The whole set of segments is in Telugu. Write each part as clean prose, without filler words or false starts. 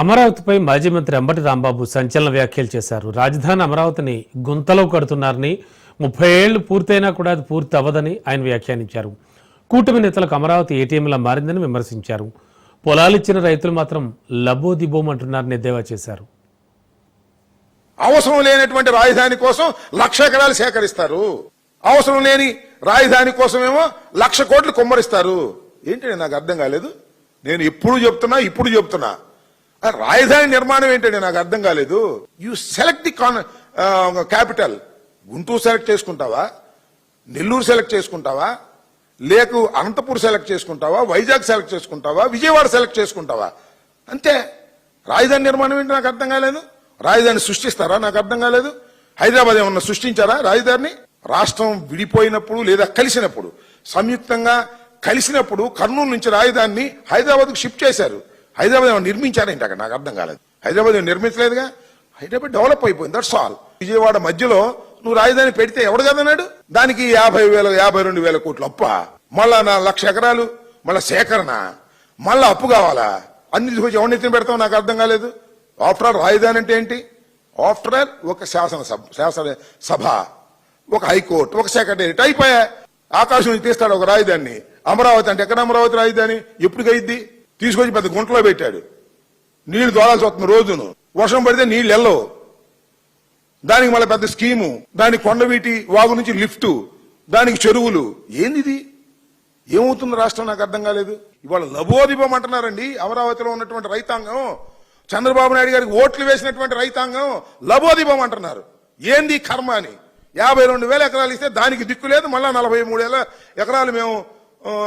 అమరావతిపై మాజీ మంత్రి అంబటి రాంబాబు సంచలన వ్యాఖ్యలు చేశారు. రాజధాని అమరావతిని గుంతలో కడుతున్నారని, 30 ఏళ్లు పూర్తయినా కూడా అది పూర్తి అవ్వదని ఆయన వ్యాఖ్యానించారు. కూటమి నేతలకు అమరావతి ఏటీఎంలా మారిందని విమర్శించారు. పొలాలిచ్చిన రైతులు మాత్రం లబోదిబోమంటున్నారని ఎద్దేవా చేశారు. అవసరం లేనటువంటి రాజధాని కోసం 1,00,000 ఎకరాలు సేకరిస్తారు. అవసరం లేని రాజధాని కోసమేమో 1,00,000 కోట్లు కుమ్మరిస్తారు. ఏంటంటే నాకు అర్థం కాలేదు. నేను ఇప్పుడు చెప్తున్నా రాజధాని నిర్మాణం ఏంటంటే నాకు అర్థం కాలేదు. You select the capital. Guntur select చేసుకుంటావా, నెల్లూరు సెలెక్ట్ చేసుకుంటావా, లేక అనంతపూర్ సెలెక్ట్ చేసుకుంటావా, వైజాగ్ సెలెక్ట్ చేసుకుంటావా, విజయవాడ సెలెక్ట్ చేసుకుంటావా? అంతే. రాజధాని నిర్మాణం ఏంటి నాకు అర్థం కాలేదు. రాజధాని సృష్టిస్తారా నాకు అర్థం కాలేదు. హైదరాబాద్ ఏమన్నా సృష్టించారా రాజధాని? రాష్ట్రం విడిపోయినప్పుడు లేదా కలిసినప్పుడు, సంయుక్తంగా కలిసినప్పుడు కర్నూలు నుంచి రాజధానిని హైదరాబాద్కు షిఫ్ట్ చేశారు. హైదరాబాద్ ఏమైనా నిర్మించారేంటి అక్కడ? నాకు అర్థం కాలేదు. హైదరాబాద్ ఏమైనా నిర్మించలేదుగా. హైదరాబాద్ డెవలప్ అయిపోయింది, దట్స్ ఆల్. విజయవాడ మధ్యలో నువ్వు రాజధాని పెడితే ఎవడు కదన్నాడు? దానికి 52,000 కోట్లు అప్ప, మళ్ళా 1,00,000 ఎకరాలు మళ్ళా సేకరణ, మళ్ళా అప్పు కావాలా? అన్ని తీసుకొచ్చి ఎవరినెత్తిన పెడతావు నాకు అర్థం కాలేదు. ఆఫ్టర్ ఆల్ రాజధాని అంటే ఏంటి? ఆఫ్టర్ ఆల్ ఒక శాసనసభ, ఒక హైకోర్టు, ఒక సెక్రటేరియట్ అయిపోయా. ఆకాశం నుంచి తీస్తాడు ఒక రాజధానిని. అమరావతి అంటే ఎక్కడ అమరావతి రాజధాని? ఎప్పుడు గైద్ది? తీసుకొచ్చి పెద్ద గుంటలో పెట్టాడు. నీళ్లు దోలాల్సి వస్తుంది రోజును. వర్షం పడితే నీళ్లు వెళ్ళవు. దానికి మళ్ళీ పెద్ద స్కీము, దానికి కొండవీటి వాగు నుంచి లిఫ్ట్, దానికి చెరువులు. ఏంది? ఏమవుతుంది రాష్ట్రం నాకు అర్థం కాలేదు. ఇవాళ లబోదిబం అంటున్నారండి అమరావతిలో ఉన్నటువంటి రైతాంగం. చంద్రబాబు నాయుడు గారికి ఓట్లు వేసినటువంటి రైతాంగం లబోదిబం అంటున్నారు. ఏంది కర్మ అని. 52,000 ఎకరాలు ఇస్తే దానికి దిక్కు లేదు. మళ్ళా 43,000 ఎకరాలు మేము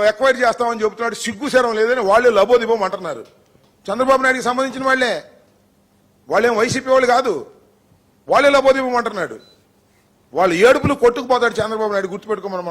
ఎక్వైర్ చేస్తామని చెబుతున్నాడు. సిగ్గుశరం లేదని వాళ్ళే లబోదిబం అంటున్నారు. చంద్రబాబు నాయుడికి సంబంధించిన వాళ్ళేం వైసీపీ వాళ్ళు కాదు. వాళ్ళే లబోదిబం అంటున్నాడు. వాళ్ళు ఏడుపులు కొట్టుకుపోతాడు చంద్రబాబు నాయుడు, గుర్తుపెట్టుకోమని.